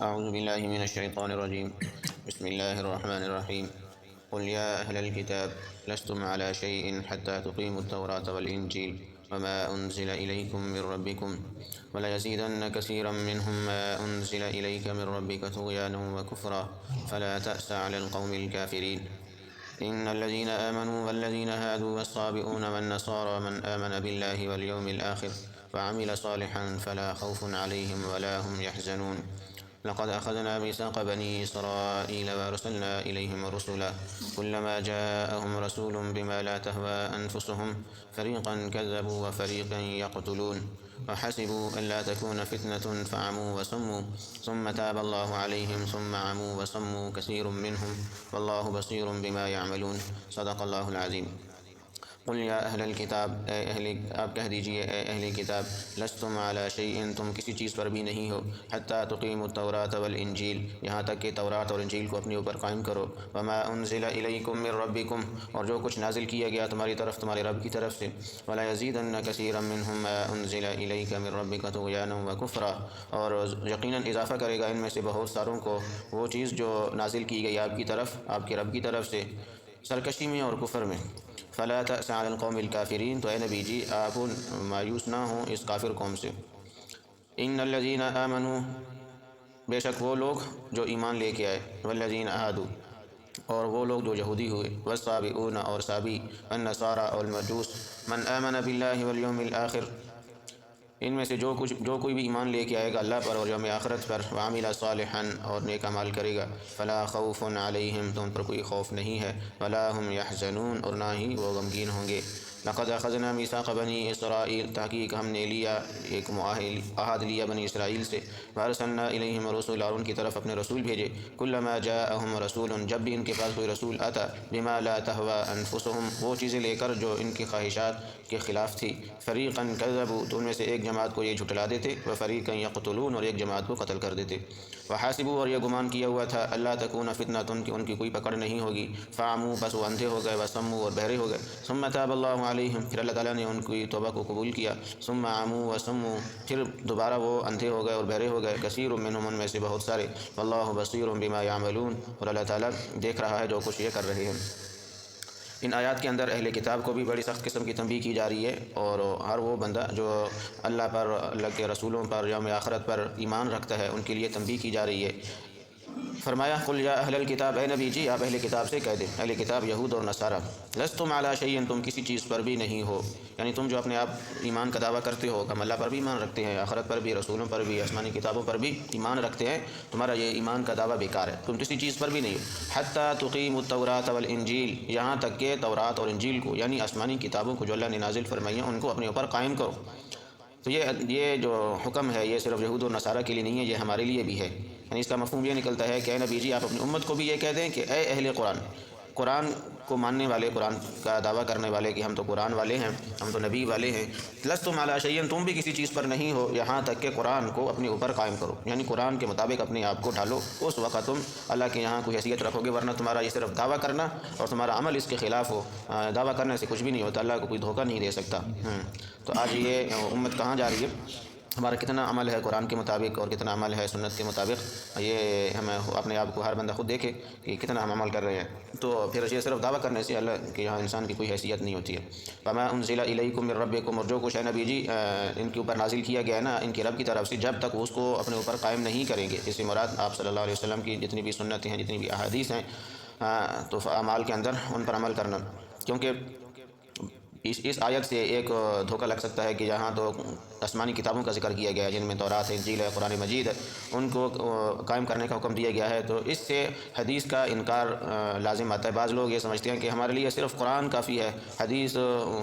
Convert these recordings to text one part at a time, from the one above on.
أعوذ بالله من الشيطان الرجيم. بسم الله الرحمن الرحيم. قل يا أهل الكتاب لستم على شيء حتى تقيموا التوراة والإنجيل وما أنزل إليكم من ربكم وليزيدن كثيرا منهم ما أنزل إليك من ربك طغيانا وكفرا فلا تأس على القوم الكافرين. إن الذين آمنوا والذين هادوا والصابئون والنصارى من آمن بالله واليوم الآخر وعمل صالحا فلا خوف عليهم ولا هم يحزنون. لقد أخذنا ميثاق بني إسرائيل وأرسلنا إليهم رسلا كلما جاءهم رسول بما لا تهوى أنفسهم فريقا كذبوا وفريقا يقتلون وحسبوا ألا تكون فتنة فعموا وصموا ثم تاب الله عليهم ثم عموا وصموا كثير منهم والله بصير بما يعملون. صدق الله العظيم. قل یا اہل الکتاب، آپ کہہ دیجئے اے اہل کتاب، لستم علی شیء، تم کسی چیز پر بھی نہیں ہو، حتی تقیموا التوراۃ والانجیل، یہاں تک کہ تورات اور انجیل کو اپنے اوپر قائم کرو، وما انزل الیکم من ربکم، اور جو کچھ نازل کیا گیا تمہاری طرف تمہارے رب کی طرف سے، ولیزیدن کثیرا منہم ما انزل الیک من ربک طغیانا وکفرا، اور یقیناً اضافہ کرے گا ان میں سے بہت ساروں کو وہ چیز جو نازل کی گئی آپ کی طرف، آپ کے رب کی طرف سے، سرکشی میں اور کفر میں۔ فلا تأس علی القوم الکافرین، تو اے نبی جی آپ مایوس نہ ہوں اس کافر قوم سے۔ ان الذین آمنوا، بے شک وہ لوگ جو ایمان لے کے آئے، والذین ہادوا، اور وہ لوگ جو یہودی ہوئے، والصابئون، اور صابی، والنصارى، اور المجوس، من آمن باللہ والیوم الآخر، ان میں سے جو کوئی بھی ایمان لے کے آئے گا اللہ پر اور یوم آخرت پر، وعمل صالحا، اور نیک اعمال کرے گا، فلا خوف علیہم، تو ان پر کوئی خوف نہیں ہے، ولا هم یحزنون، اور نہ ہی وہ غمگین ہوں گے۔ لقد اخذنا میثاق بنی اسرائیل، تحقیق ہم نے لیا ایک عہد لیا بنی اسرائیل سے، وارسلنا الیہم رسولا، اور ان کی طرف اپنے رسول بھیجے، کلما جاءہم رسول، جب بھی ان کے پاس کوئی رسول آتا، بما لا تہوی انفسہم، وہ چیزیں لے کر جو ان کی خواہشات کے خلاف تھی، فریقا کذبوا، تو ان میں سے ایک جماعت کو یہ جھٹلا دیتے، وفریقا یقتلون، اور ایک جماعت کو قتل کر دیتے، وحاسبوا، اور یہ گمان کیا ہوا تھا، اللہ تکون فتنۃ، کہ ان کی کوئی پکڑ نہیں ہوگی، فعموا، بس وہ اندھے ہو گئے، وصموا، اور بہرے ہو گئے، ثم تاب اللہ علیہم، پھر اللہ تعالیٰ نے ان کی توبہ کو قبول کیا، ثم عموا وصموا، پھر دوبارہ وہ اندھے ہو گئے اور بہرے ہو گئے، کثیر منہم، ان میں سے بہت سارے، واللہ بصیر بما یعملون، اور اللہ تعالیٰ دیکھ رہا ہے جو کچھ یہ کر رہے ہیں۔ ان آیات کے اندر اہل کتاب کو بھی بڑی سخت قسم کی تنبیہ کی جا رہی ہے، اور ہر وہ بندہ جو اللہ پر، اللہ کے رسولوں پر، یوم آخرت پر ایمان رکھتا ہے، ان کے لیے تنبیہ کی جا رہی ہے۔ فرمایا قل یا اہل الکتاب، اے نبی جی آپ اہل کتاب سے کہہ دیں، اہل کتاب یہود اور نصارہ، لستم علی شیء، تم کسی چیز پر بھی نہیں ہو، یعنی تم جو اپنے آپ ایمان کا دعویٰ کرتے ہو، ہم اللہ پر بھی ایمان رکھتے ہیں، آخرت پر بھی، رسولوں پر بھی، آسمانی کتابوں پر بھی ایمان رکھتے ہیں، تمہارا یہ ایمان کا دعویٰ بیکار ہے، تم کسی چیز پر بھی نہیں ہو، حتی تقیموا التوراۃ والانجیل، یہاں تک کہ تورات اور انجیل کو، یعنی آسمانی کتابوں کو جو اللہ نے نازل فرمائی ہیں ان کو اپنے اوپر قائم کرو۔ تو یہ جو حکم ہے یہ صرف یہود و نصارہ کے لیے نہیں ہے، یہ ہمارے لیے بھی ہے، یعنی اس کا مفہوم یہ نکلتا ہے کہ اے نبی جی آپ اپنی امت کو بھی یہ کہہ دیں کہ اے اہل قرآن، قرآن کو ماننے والے، قرآن کا دعویٰ کرنے والے کہ ہم تو قرآن والے ہیں، ہم تو نبی والے ہیں، لستم علی شیء، تم بھی کسی چیز پر نہیں ہو، یہاں تک کہ قرآن کو اپنے اوپر قائم کرو، یعنی قرآن کے مطابق اپنے آپ کو ڈھالو، اس وقت تم اللہ کے یہاں کوئی حیثیت رکھو گے، ورنہ تمہارا یہ صرف دعویٰ کرنا اور تمہارا عمل اس کے خلاف ہو، دعویٰ کرنے سے کچھ بھی نہیں ہوتا، اللہ کو کوئی دھوکہ نہیں دے سکتا۔ تو آج یہ امت کہاں جا رہی ہے؟ ہمارا کتنا عمل ہے قرآن کے مطابق اور کتنا عمل ہے سنت کے مطابق، یہ ہمیں اپنے آپ کو ہر بندہ خود دیکھے کہ کتنا ہم عمل کر رہے ہیں، تو پھر یہ صرف دعویٰ کرنے سے اللہ کے یہاں انسان کی کوئی حیثیت نہیں ہوتی ہے۔ وما انزل الیکم من ربکم، اور جو کچھ ہے نبی جی ان کے اوپر نازل کیا گیا ہے نا ان کے رب کی طرف سے، جب تک اس کو اپنے اوپر قائم نہیں کریں گے، اس سے مراد آپ صلی اللہ علیہ وسلم کی جتنی بھی سنتیں ہیں، جتنی بھی احادیث ہیں، تو اعمال کے اندر ان پر عمل کرنا، کیونکہ اس آیت سے ایک دھوکہ لگ سکتا ہے کہ یہاں تو آسمانی کتابوں کا ذکر کیا گیا ہے جن میں تورات ہے، انجیل ہے، قرآن مجید ہے، ان کو قائم کرنے کا حکم دیا گیا ہے، تو اس سے حدیث کا انکار لازم آتا ہے۔ بعض لوگ یہ سمجھتے ہیں کہ ہمارے لیے صرف قرآن کافی ہے، حدیث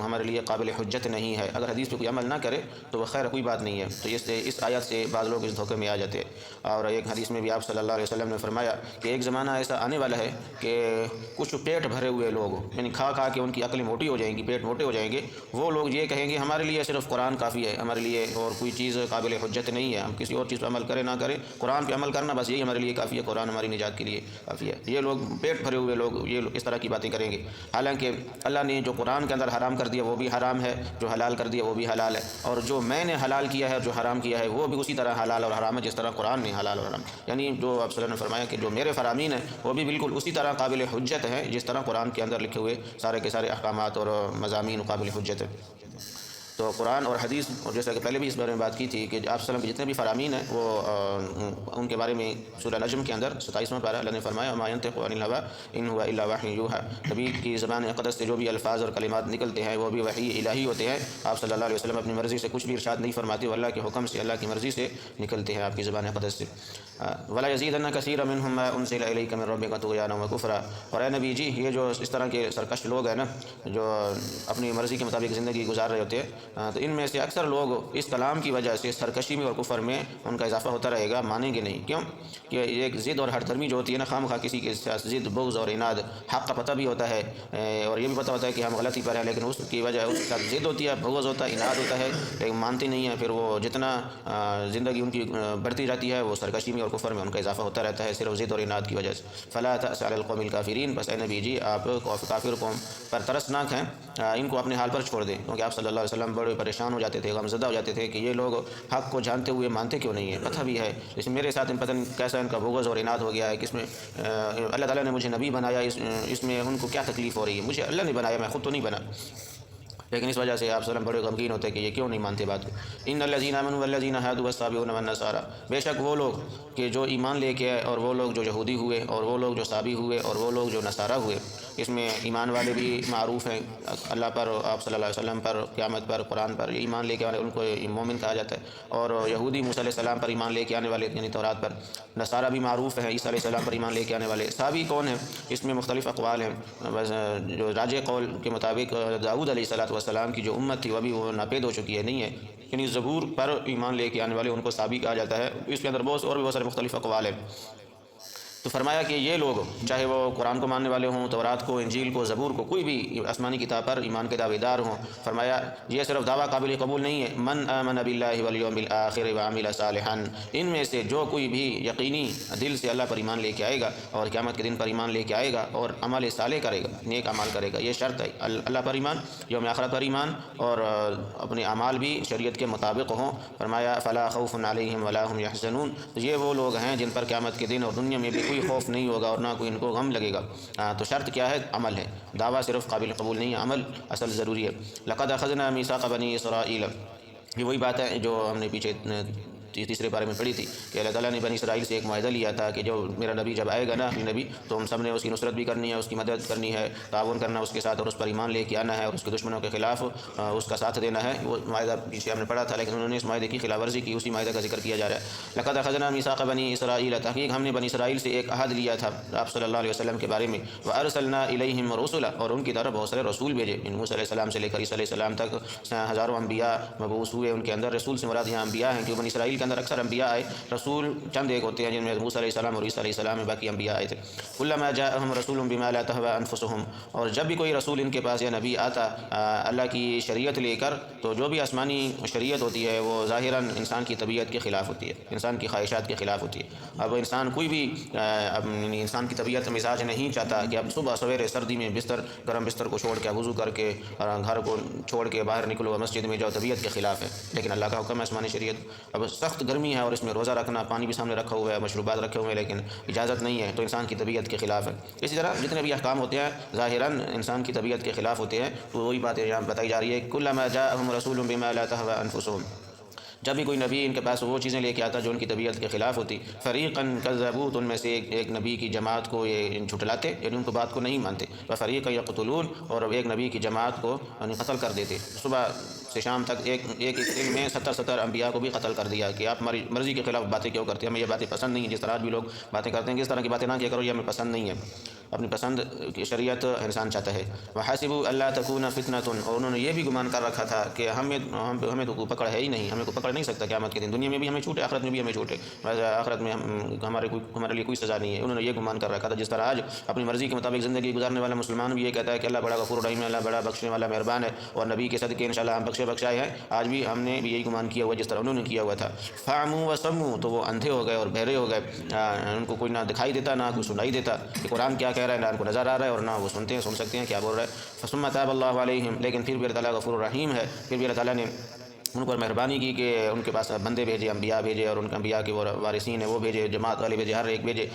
ہمارے لیے قابل حجت نہیں ہے، اگر حدیث پہ کوئی عمل نہ کرے تو وہ خیر کوئی بات نہیں ہے، تو اس آیت سے بعض لوگ اس دھوکے میں آ جاتے ہیں۔ اور ایک حدیث میں بھی آپ صلی اللہ علیہ وسلم نے فرمایا کہ ایک زمانہ ایسا آنے والا ہے کہ کچھ پیٹ بھرے ہوئے لوگ، یعنی کھا کھا کے ان کی عقلیں موٹی ہو جائیں گی، پیٹ موٹے ہو جائیں گے، وہ لوگ یہ کہیں گے ہمارے لیے صرف قرآن کافی ہے، ہمارے لیے اور کوئی چیز قابل حجت نہیں ہے، ہم کسی اور چیز پہ عمل کریں نہ کریں، قرآن پہ عمل کرنا بس یہی ہمارے لیے کافی ہے، قرآن ہماری نجات کے لیے کافی ہے۔ یہ لوگ پیٹ بھرے ہوئے لوگ یہ اس طرح کی باتیں کریں گے، حالانکہ اللہ نے جو قرآن کے اندر حرام کر دیا وہ بھی حرام ہے، جو حلال کر دیا وہ بھی حلال ہے، اور جو میں نے حلال کیا ہے جو حرام کیا ہے وہ بھی اسی طرح حلال اور حرام ہے جس طرح قرآن نے حلال اور حرام، یعنی جو آپ صلی اللہ علیہ وسلم نے فرمایا کہ جو میرے فرامین ہیں وہ بھی بالکل اسی طرح قابل حجت ہیں جس طرح قرآن کے اندر لکھے ہوئے سارے کے سارے احکامات اور مضامین قابل حجت ہیں۔ تو قرآن اور حدیث، اور جیسا کہ پہلے بھی اس بارے میں بات کی تھی کہ آپ صلی اللہ علیہ وسلم کے جتنے بھی فرامین ہیں وہ ان کے بارے میں سورہ نجم کے اندر 27واں پارہ اللہ نے فرمایا وما ينطق عن الهوى ان هو الا وحی یوحی، نبی کی زبان اقدس سے جو بھی الفاظ اور کلمات نکلتے ہیں وہ بھی وحی الہی ہوتے ہیں، آپ صلی اللہ علیہ وسلم اپنی مرضی سے کچھ بھی ارشاد نہیں فرماتے، وہ اللہ کے حکم سے اللہ کی مرضی سے نکلتے ہیں آپ کی زبان اقدس سے۔ ولا يزيدن كثيرا منهم ما انزل اليك من ربك طغيانا وكفرا، اور اے نبی جی یہ جو اس طرح کے سرکش لوگ ہیں نا جو اپنی مرضی کے مطابق زندگی گزار رہے ہوتے ہیں، تو ان میں سے اکثر لوگ اس کلام کی وجہ سے سرکشی میں اور کفر میں ان کا اضافہ ہوتا رہے گا، مانیں گے نہیں، کیوں کہ ایک ضد اور ہر درمی جو ہوتی ہے نا، خام خواہ کسی کے ساتھ ضد بغض اور عناد، حق کا پتہ بھی ہوتا ہے اور یہ بھی پتہ ہوتا ہے کہ ہم غلطی پر ہیں، لیکن اس کی وجہ اس کے ساتھ ضد ہوتی ہے، بغض ہوتا ہے، عناد ہوتا ہے، لیکن مانتے نہیں ہیں، پھر وہ جتنا زندگی ان کی بڑھتی جاتی ہے وہ سرکشی میں اور کفر میں ان کا اضافہ ہوتا رہتا ہے صرف ضد اور عناد کی وجہ سے۔ فلا تأس علی القوم الکافرین، بس اے نبی جی آپ کافر قوم پر ترس نہ کھائیں، ان کو اپنے حال پر چھوڑ دیں، کیونکہ آپ صلی اللہ علیہ وسلم بڑے پریشان ہو جاتے تھے، غمزدہ ہو جاتے تھے کہ یہ لوگ حق کو جانتے ہوئے مانتے کیوں نہیں ہیں، پتہ بھی ہے لیکن میرے ساتھ پتہ نہیں کیسا ان کا بغض اور عناد ہو گیا ہے، کہ اس میں اللہ تعالیٰ نے مجھے نبی بنایا، اس میں ان کو کیا تکلیف ہو رہی ہے، مجھے اللہ نے بنایا، میں خود تو نہیں بنا، لیکن اس وجہ سے آپ صلی اللہ علیہ وسلم بڑے غمگین ہوتے ہیں کہ یہ کیوں نہیں مانتے بات کو۔ ان الذین آمنوا والذین ہادوا والصابئون والنصارى، بے شک وہ لوگ کہ جو ایمان لے کے آئے اور وہ لوگ جو یہودی ہوئے اور وہ لوگ جو صابی ہوئے اور وہ لوگ جو نصارہ ہوئے، اس میں ایمان والے بھی معروف ہیں اللہ پر، آپ صلی اللہ علیہ وسلم پر، قیامت پر، قرآن پر، یہ ایمان لے کے آنے ان کو مومن کہا جاتا ہے، اور یہودی موسیٰ علیہ السلام پر ایمان لے کے آنے والے یعنی تورات پر، نصارہ بھی معروف ہیں عیسیٰ علیہ السلام پر ایمان لے کے آنے والے۔ صابی کون ہیں اس میں مختلف اقوال ہیں، بس جو راجح قول کے مطابق داؤد علیہ السلام کی جو امت تھی وہ بھی وہ ناپید ہو چکی ہے، نہیں ہے، یعنی زبور پر ایمان لے کے آنے والے ان کو صابی کہا جاتا ہے، اس کے اندر بہت سارے مختلف اقوال ہیں۔ تو فرمایا کہ یہ لوگ چاہے وہ قرآن کو ماننے والے ہوں، تورات کو، انجیل کو، زبور کو، کوئی بھی آسمانی کتاب پر ایمان کے دعوے دار ہوں، فرمایا یہ صرف دعویٰ قابل قبول نہیں ہے، من آمن باللہ والیوم الآخر وعمل صالحا، ان میں سے جو کوئی بھی یقینی دل سے اللہ پر ایمان لے کے آئے گا اور قیامت کے دن پر ایمان لے کے آئے گا اور عمل صالح کرے گا، نیک اعمال کرے گا، یہ شرط ہے اللہ پر ایمان، یوم آخرت پر ایمان، اور اپنے اعمال بھی شریعت کے مطابق ہوں، فرمایا فلا خوف علیہم ولا هم یحزنون، تو یہ وہ لوگ ہیں جن پر قیامت کے دن اور دنیا میں بھی کوئی خوف نہیں ہوگا اور نہ کوئی ان کو غم لگے گا۔ تو شرط کیا ہے؟ عمل ہے، دعویٰ صرف قابل قبول نہیں ہے، عمل اصل ضروری ہے۔ لقد اخذنا میثاق بنی اسرائیل، یہ وہی بات ہے جو ہم نے پیچھے تیسرے بارے میں پڑھی تھی کہ اللہ تعالیٰ نے بنی اسرائیل سے ایک معاہدہ لیا تھا کہ جو میرا نبی جب آئے گا نا، اپنی نبی، تو ہم سب نے اس کی نصرت بھی کرنی ہے، اس کی مدد کرنی ہے، تعاون کرنا اس کے ساتھ اور اس پر ایمان لے کے آنا ہے اور اس کے دشمنوں کے خلاف اس کا ساتھ دینا ہے۔ وہ معاہدہ پیچھے ہم نے پڑھا تھا لیکن انہوں نے اس معاہدے کی خلاف ورزی کی، اسی معاہدے کا ذکر کیا جا رہا ہے۔ لقد اخذنا میثاق بنی اسرائیل، تحقیق ہم نے بنی اسرائیل سے ایک عہد لیا تھا آپ صلی اللہ علیہ وسلم کے بارے میں، وارسلنا الیہم رسلا، اور ان کی طرف بہت سارے رسول بھیجے، موسیٰ علیہ السلام سے لے کر عیسیٰ علیہ السلام تک ہزاروں انبیاء مبعوث ہوئے، ان کے اندر رسول سے مراد یہاں انبیاء ہیں، کیونکہ بنی اسرائیل کے اندر اکثر انبیاء آئے، رسول چند ایک ہوتے ہیں جن میں موسیٰ علیہ السلام اور عیسیٰ علیہ السلام میں باقی انبیاء آئے تھے۔ کلما جاءہم رسول بما لا تہوی انفسہم، اور جب بھی کوئی رسول ان کے پاس یا نبی آتا اللہ کی شریعت لے کر، تو جو بھی آسمانی شریعت ہوتی ہے وہ ظاہراً انسان کی طبیعت کے خلاف ہوتی ہے، انسان کی خواہشات کے خلاف ہوتی ہے۔ اب انسان کوئی بھی انسان کی طبیعت مزاج نہیں چاہتا کہ اب صبح سویرے سردی میں گرم بستر کو چھوڑ کے وضو کر کے گھر کو چھوڑ کے باہر نکلو مسجد میں جاؤ، طبیعت کے خلاف ہے، لیکن اللہ کا حکم ہے آسمانی شریعت۔ اب سخت گرمی ہے اور اس میں روزہ رکھنا، پانی بھی سامنے رکھا ہوا ہے، مشروبات رکھے ہوئے ہیں، لیکن اجازت نہیں ہے، تو انسان کی طبیعت کے خلاف ہے۔ اسی طرح جتنے بھی احکام ہوتے ہیں ظاہراً انسان کی طبیعت کے خلاف ہوتے ہیں، تو وہی باتیں یہاں بتائی جا رہی ہے، کلما جاءہم رسول بما لا تہوی انفسہم، جب بھی کوئی نبی ان کے پاس وہ چیزیں لے کے آتا جو ان کی طبیعت کے خلاف ہوتی، فریقاً کذبوا، تو ان میں سے ایک نبی کی جماعت کو یہ جھٹلاتے، یعنی ان کو بات کو نہیں مانتے، وفریقا یقتلون، اور ایک نبی کی جماعت کو قتل کر دیتے، صبح سے شام تک ایک دن میں 70 انبیاء کو بھی قتل کر دیا کہ آپ ہماری مرضی کے خلاف باتیں کیوں کرتے ہیں، ہمیں یہ باتیں پسند نہیں ہیں، جس طرح بھی لوگ باتیں کرتے ہیں کہ اس طرح کی باتیں نہ کیا کرو، یہ ہمیں پسند نہیں ہے۔ اپنی پسند کی شریعت انسان چاہتا ہے۔ وحسبوا اللہ تکون فتنۃ، اور انہوں نے یہ بھی گمان کر رکھا تھا کہ ہمیں تو کوئی پکڑ ہے ہی نہیں، ہمیں کوئی پکڑ نہیں سکتا قیامت کے دن، دنیا میں بھی ہمیں چھوٹے، آخرت میں بھی ہمیں چھوٹے، آخرت میں ہمارے لیے کوئی سزا نہیں ہے۔ انہوں نے یہ گمان کر رکھا تھا جس طرح آج اپنی مرضی کے مطابق زندگی گزارنے والا مسلمان بھی یہ کہتا ہے کہ اللہ بڑا غفور رحیم ہے، اللہ بڑا بخشنے والا مہربان ہے، اور نبی کے صدقے انشاءاللہ ہم بخشائے ہیں۔ آج بھی ہم نے بھی یہی گمان کیا ہوا جس طرح انہوں نے کیا ہوا تھا۔ فعموا وصموا، تو وہ اندھے ہو گئے اور بہرے ہو گئے، ان کو کوئی نہ دکھائی دیتا، نہ کوئی سنائی دیتا کہ قرآن کیا کہہ رہا ہے، نہ ان کو نظر آ رہا ہے، اور نہ وہ سن سکتے ہیں کیا بول رہا ہے۔ ثم تاب اللہ علیہم، لیکن پھر بھی اللہ تعالیٰ غفور الرحیم ہے، پھر بھی اللہ تعالیٰ نے ان پر مہربانی کی کہ ان کے پاس بندے بھیجے، انبیاء بھیجے، اور ان کے انبیاء کے وہ وارثین ہیں وہ بھیجے، جماعت والے بھیجے، ہر ایک بھیجے،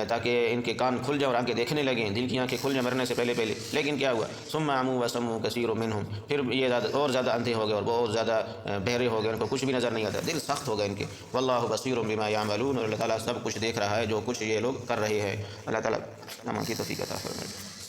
تاکہ ان کے کان کھل جائیں اور آنکھیں دیکھنے لگیں، دل کی آنکھیں کھل جائیں مرنے سے پہلے۔ لیکن کیا ہوا؟ ثم عموا وصموا کثیر منہم، پھر یہ اور زیادہ اندھے ہو گئے اور بہت زیادہ بہرے ہو گئے، ان کو کچھ بھی نظر نہیں آتا، دل سخت ہو گئے ان کے۔ واللہ بصیر بما یعملون، اور اللہ تعالیٰ سب کچھ دیکھ رہا ہے جو کچھ یہ لوگ کر رہے ہیں۔ اللہ تعالیٰ ہم کی توفیق عطا فرمائے۔